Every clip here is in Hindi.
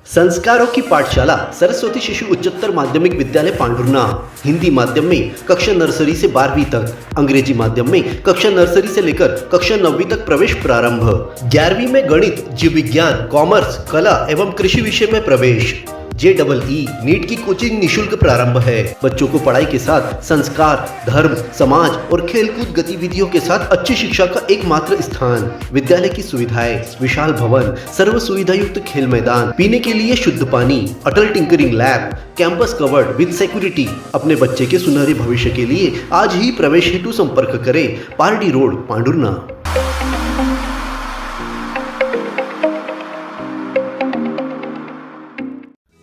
संस्कारों की पाठशाला सरस्वती शिशु उच्चतर माध्यमिक विद्यालय पांडुर्ना। हिंदी माध्यम में कक्षा नर्सरी से 12वीं तक, अंग्रेजी माध्यम में कक्षा नर्सरी से लेकर कक्षा 9वीं तक प्रवेश प्रारंभ। 11वीं में गणित, जीव विज्ञान, कॉमर्स, कला एवं कृषि विषय में प्रवेश। JEE नीट की कोचिंग निशुल्क प्रारंभ है। बच्चों को पढ़ाई के साथ संस्कार, धर्म, समाज और खेलकूद गतिविधियों के साथ अच्छी शिक्षा का एकमात्र स्थान। विद्यालय की सुविधाएं: विशाल भवन, सर्व सुविधा युक्त खेल मैदान, पीने के लिए शुद्ध पानी, Atal tinkering lab, campus covered with security. अपने बच्चे के सुनहरे भविष्य के लिए आज ही प्रवेश हेतु संपर्क करें। पारडी रोड, पांडुर्ना।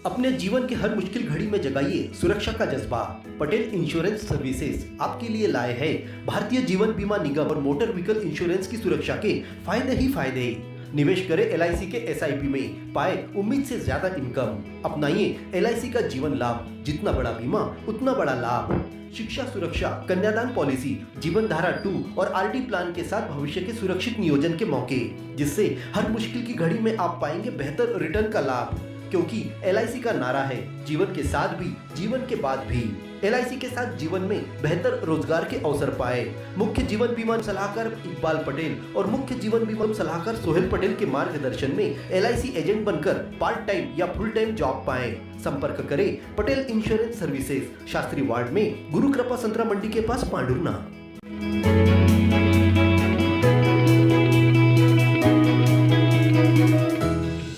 अपने जीवन के हर मुश्किल घड़ी में जगाइए सुरक्षा का जज्बा। पटेल इंश्योरेंस सर्विसेज आपके लिए लाए हैं भारतीय जीवन बीमा निगम और मोटर व्हीकल इंश्योरेंस की सुरक्षा के फायदे ही फायदे। निवेश करें LIC के SIP में, पाए उम्मीद से ज्यादा इनकम। अपनाइए LIC का जीवन लाभ, जितना बड़ा बीमा उतना बड़ा लाभ। शिक्षा सुरक्षा, कन्यादान पॉलिसी, जीवन धारा 2 और RD प्लान के साथ भविष्य के सुरक्षित नियोजन के मौके, जिससे हर मुश्किल की घड़ी में आप पाएंगे बेहतर रिटर्न का लाभ। क्योंकि LIC का नारा है जीवन के साथ भी, जीवन के बाद भी। LIC के साथ जीवन में बेहतर रोजगार के अवसर पाए। मुख्य जीवन बीमा सलाहकार इकबाल पटेल और मुख्य जीवन बीमा सलाहकार सोहेल पटेल के मार्गदर्शन में LIC एजेंट बनकर पार्ट टाइम या फुल टाइम जॉब पाएं। संपर्क करें Patel insurance services, Shastri ward में, गुरु कृपा संतरा मंडी के पास, पांडुर्ना।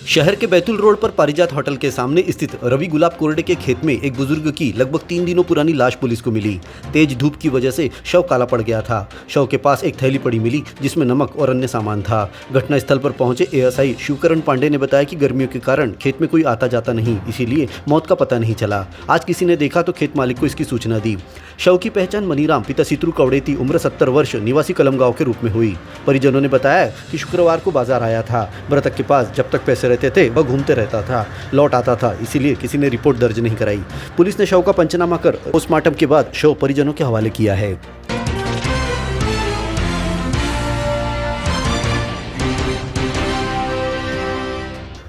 शहर के बैतूल रोड पर पारिजात होटल के सामने स्थित रवि गुलाब कोरडे के खेत में एक बुजुर्ग की लगभग 3 दिनों पुरानी लाश पुलिस को मिली। तेज धूप की वजह से शव काला पड़ गया था। शव के पास एक थैली पड़ी मिली जिसमें नमक और अन्य सामान था। घटनास्थल पर पहुंचे ASI शिवकरण पांडे ने बताया कि गर्मियों के कारण खेत में कोई आता जाता नहीं, इसीलिए मौत का पता नहीं चला। आज किसी ने देखा तो खेत मालिक को इसकी सूचना दी। शव की पहचान मनीराम पिता सितरू कवड़ेती उम्र 70 वर्ष निवासी कलमगांव के रूप में हुई। परिजनों ने बताया कि शुक्रवार को बाजार आया था। मृतक के पास जब तक पैसे रहते थे वह घूमते रहता था, लौट आता था, इसीलिए किसी ने रिपोर्ट दर्ज नहीं कराई। पुलिस ने शव का पंचनामा कर पोस्टमार्टम के बाद शव परिजनों के हवाले किया है।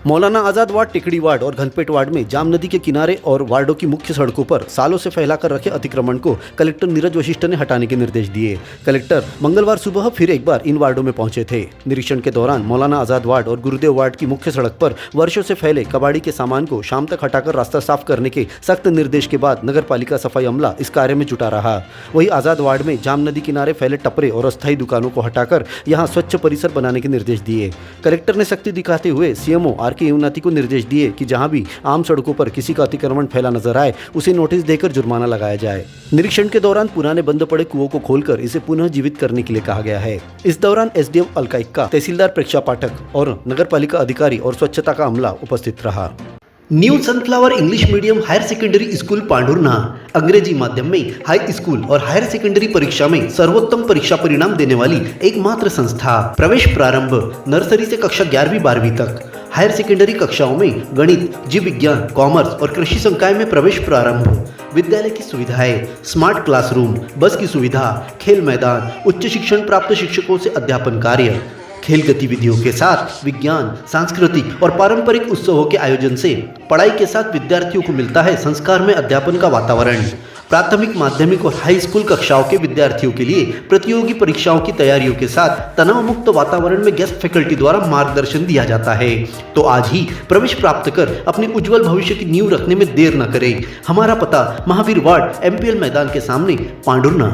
मौलाना आजाद वार्ड, टिकड़ी वार्ड और घनपेट वार्ड में जाम नदी के किनारे और वार्डों की मुख्य सड़कों पर सालों से फैलाकर रखे अतिक्रमण को कलेक्टर नीरज वशिष्ठ ने हटाने के निर्देश दिए। कलेक्टर मंगलवार सुबह फिर एक बार इन वार्डों में पहुंचे थे। निरीक्षण के दौरान मौलाना आजाद वार्ड और गुरुदेव वार्ड की मुख्य सड़क पर वर्षों से फैले कबाड़ी के सामान को शाम तक हटाकर रास्ता साफ करने के सख्त निर्देश के बाद नगर पालिका सफाई अमला इस कार्य में जुटा रहा। वहीं आजाद वार्ड में जाम नदी किनारे फैले टपरे और अस्थायी दुकानों को हटाकर यहाँ स्वच्छ परिसर बनाने के निर्देश दिए। कलेक्टर ने सख्ती दिखाते हुए CMO RK युवनाथी को निर्देश दिए कि जहां भी आम सड़कों पर किसी का अतिक्रमण फैला नजर आए उसे नोटिस देकर जुर्माना लगाया जाए। निरीक्षण के दौरान पुराने बंद पड़े कुओं को खोलकर इसे पुनः जीवित करने के लिए कहा गया है। इस दौरान SDM अलका इक्का, तहसीलदार प्रेक्षा पाठक और नगर पालिका अधिकारी और स्वच्छता का अमला उपस्थित रहा। New sunflower English medium higher secondary school Pandhurna. अंग्रेजी माध्यम में हाई स्कूल और हायर सेकेंडरी परीक्षा में सर्वोत्तम परीक्षा परिणाम देने वाली एकमात्र संस्था। प्रवेश प्रारंभ नर्सरी से कक्षा 11वीं 12वीं तक। हायर सेकेंडरी कक्षाओं में गणित, जीव विज्ञान, कॉमर्स और कृषि संकाय में प्रवेश प्रारंभ। विद्यालय की सुविधाएं: स्मार्ट क्लासरूम, बस की सुविधा, खेल मैदान, उच्च शिक्षण प्राप्त शिक्षकों से अध्यापन कार्य, खेल गतिविधियों के साथ विज्ञान, सांस्कृतिक और पारंपरिक उत्सवों के आयोजन से पढ़ाई के साथ विद्यार्थियों को मिलता है संस्कार में अध्यापन का वातावरण। प्राथमिक, माध्यमिक और हाई स्कूल कक्षाओं के विद्यार्थियों के लिए प्रतियोगी परीक्षाओं की तैयारियों के साथ तनाव मुक्त वातावरण में गेस्ट फैकल्टी द्वारा मार्गदर्शन दिया जाता है। तो आज ही प्रवेश प्राप्त कर अपने उज्जवल भविष्य की नींव रखने में देर न करें। हमारा पता: महावीर वार्ड, MPL मैदान के सामने, पांडुर्ना।